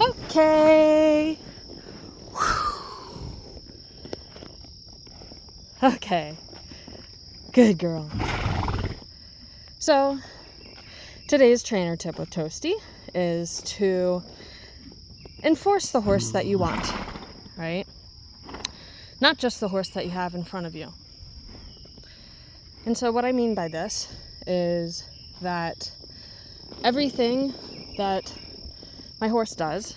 Okay. Okay. Good girl. So, today's trainer tip with Toasty is to enforce the horse that you want, right? Not just the horse that you have in front of you. And so what I mean by this is that everything that my horse does,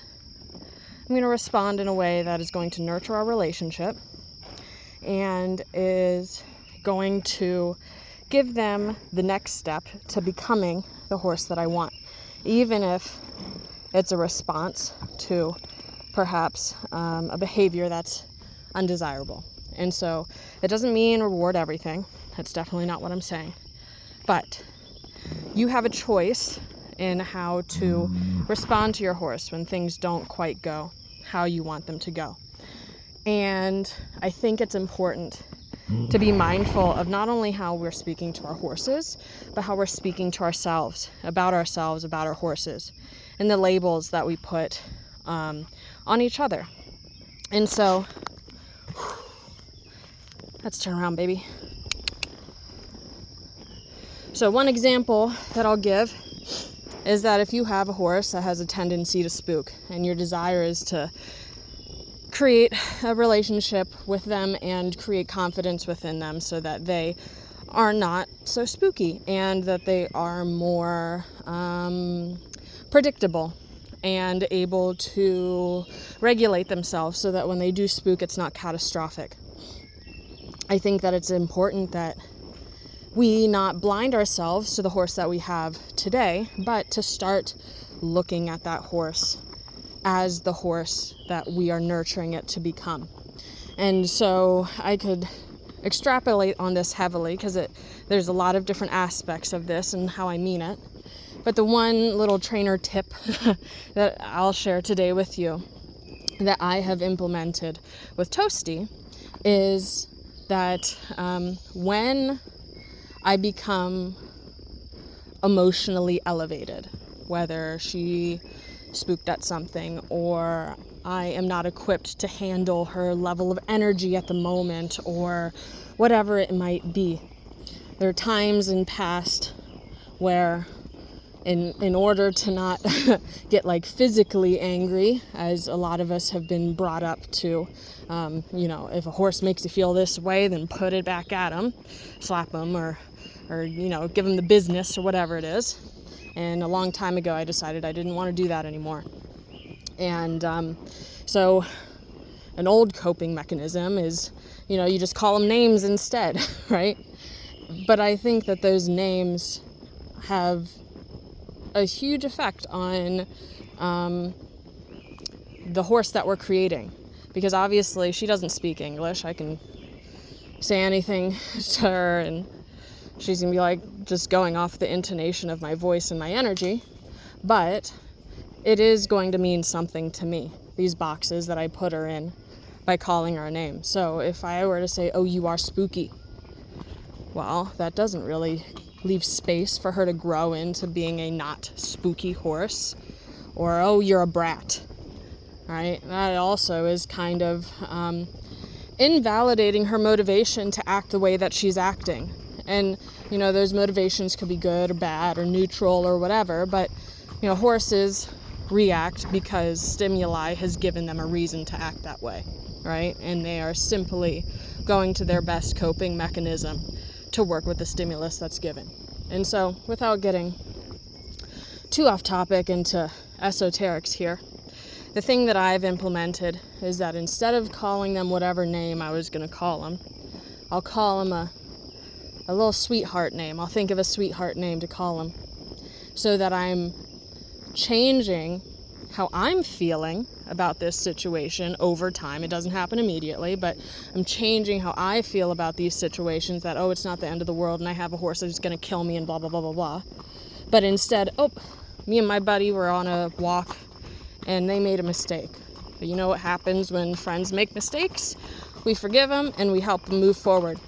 I'm going to respond in a way that is going to nurture our relationship and is going to give them the next step to becoming the horse that I want, even if it's a response to perhaps a behavior that's undesirable. And so it doesn't mean reward everything. That's definitely not what I'm saying. But you have a choice in how to respond to your horse when things don't quite go how you want them to go. And I think it's important to be mindful of not only how we're speaking to our horses, but how we're speaking to ourselves, about our horses, and the labels that we put on each other. And so, let's turn around, baby. So one example that I'll give is that if you have a horse that has a tendency to spook, and your desire is to create a relationship with them and create confidence within them so that they are not so spooky and that they are more predictable and able to regulate themselves so that when they do spook, it's not catastrophic. I think that it's important that we not blind ourselves to the horse that we have today, but to start looking at that horse as the horse that we are nurturing it to become. And so I could extrapolate on this heavily because there's a lot of different aspects of this and how I mean it. But the one little trainer tip that I'll share today with you that I have implemented with Toasty is that when I become emotionally elevated, whether she spooked at something or I am not equipped to handle her level of energy at the moment or whatever it might be. There are times in past where in order to not get like physically angry, as a lot of us have been brought up to, if a horse makes you feel this way, then put it back at him, slap him or give him the business or whatever it is. And a long time ago, I decided I didn't want to do that anymore. And so an old coping mechanism is, you just call them names instead, right? But I think that those names have a huge effect on the horse that we're creating. Because obviously she doesn't speak English. I can say anything to her and she's going to be like just going off the intonation of my voice and my energy. But it is going to mean something to me, these boxes that I put her in by calling her a name. So if I were to say, oh, you are spooky, well, that doesn't really leave space for her to grow into being a not spooky horse. Or, oh, you're a brat, right? That also is kind of invalidating her motivation to act the way that she's acting. And, those motivations could be good or bad or neutral or whatever, but, horses react because stimuli has given them a reason to act that way, right? And they are simply going to their best coping mechanism to work with the stimulus that's given. And so, without getting too off topic into esoterics here, the thing that I've implemented is that instead of calling them whatever name I was going to call them, I'll call them a little sweetheart name. I'll think of a sweetheart name to call them so that I'm changing how I'm feeling about this situation over time. It doesn't happen immediately, but I'm changing how I feel about these situations that, oh, it's not the end of the world and I have a horse that's going to kill me and blah, blah, blah, blah, blah. But instead, me and my buddy were on a walk and they made a mistake. But you know what happens when friends make mistakes? We forgive them and we help them move forward.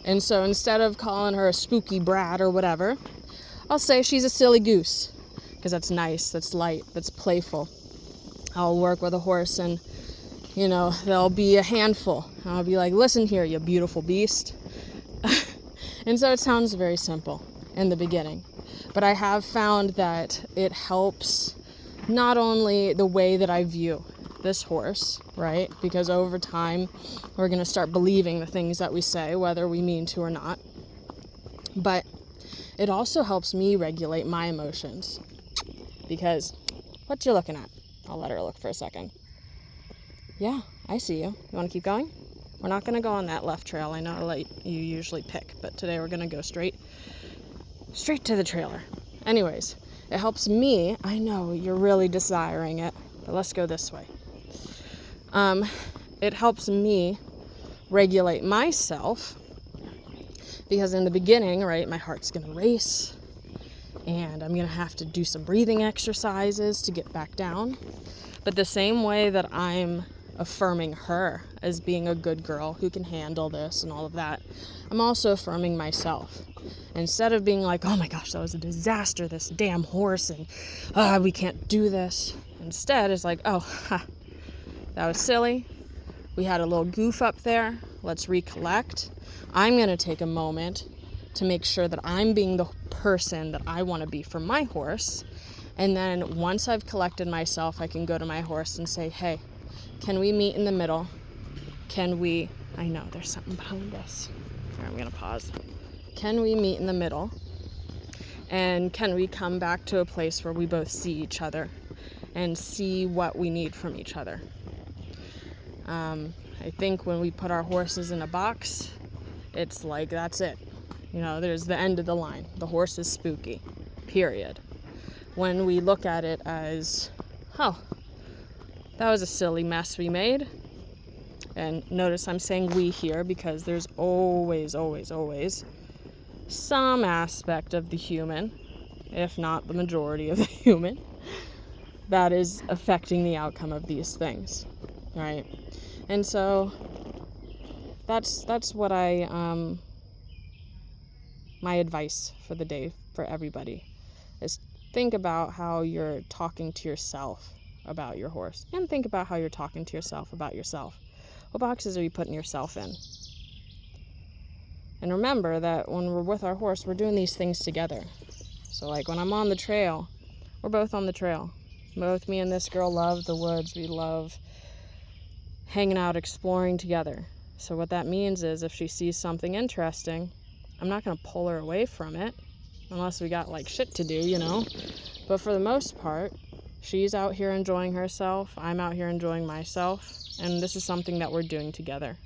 And so instead of calling her a spooky brat or whatever, I'll say she's a silly goose because that's nice, that's light, that's playful. I'll work with a horse and, they'll be a handful. I'll be like, listen here, you beautiful beast. And so it sounds very simple in the beginning. But I have found that it helps not only the way that I view this horse, right? Because over time, we're going to start believing the things that we say, whether we mean to or not. But it also helps me regulate my emotions. Because, what you looking at? I'll let her look for a second. Yeah, I see you. You want to keep going? We're not going to go on that left trail. I know I let you usually pick, but today we're going to go straight to the trailer. Anyways, it helps me. I know you're really desiring it, but let's go this way. It helps me regulate myself because in the beginning, right, my heart's going to race and I'm going to have to do some breathing exercises to get back down. But the same way that I'm affirming her as being a good girl who can handle this and all of that, I'm also affirming myself. Instead of being like, oh my gosh, that was a disaster, this damn horse, and we can't do this. Instead, it's like, that was silly. We had a little goof up there. Let's recollect. I'm going to take a moment to make sure that I'm being the person that I want to be for my horse. And then once I've collected myself, I can go to my horse and say, hey, can we meet in the middle? I know there's something behind us. Here, I'm going to pause. Can we meet in the middle? And can we come back to a place where we both see each other and see what we need from each other? I think when we put our horses in a box, it's like, that's it. There's the end of the line. The horse is spooky, period. When we look at it as, that was a silly mess we made. And notice I'm saying we here because there's always, always, always some aspect of the human, if not the majority of the human, that is affecting the outcome of these things, right? And so that's what my advice for the day for everybody is think about how you're talking to yourself about your horse, and think about how you're talking to yourself about yourself. What boxes are you putting yourself in? And remember that when we're with our horse, we're doing these things together. So like when I'm on the trail, we're both on the trail. Both me and this girl love the woods. We love hanging out, exploring together. So what that means is if she sees something interesting, I'm not going to pull her away from it unless we got like shit to do, But for the most part, she's out here enjoying herself. I'm out here enjoying myself. And this is something that we're doing together.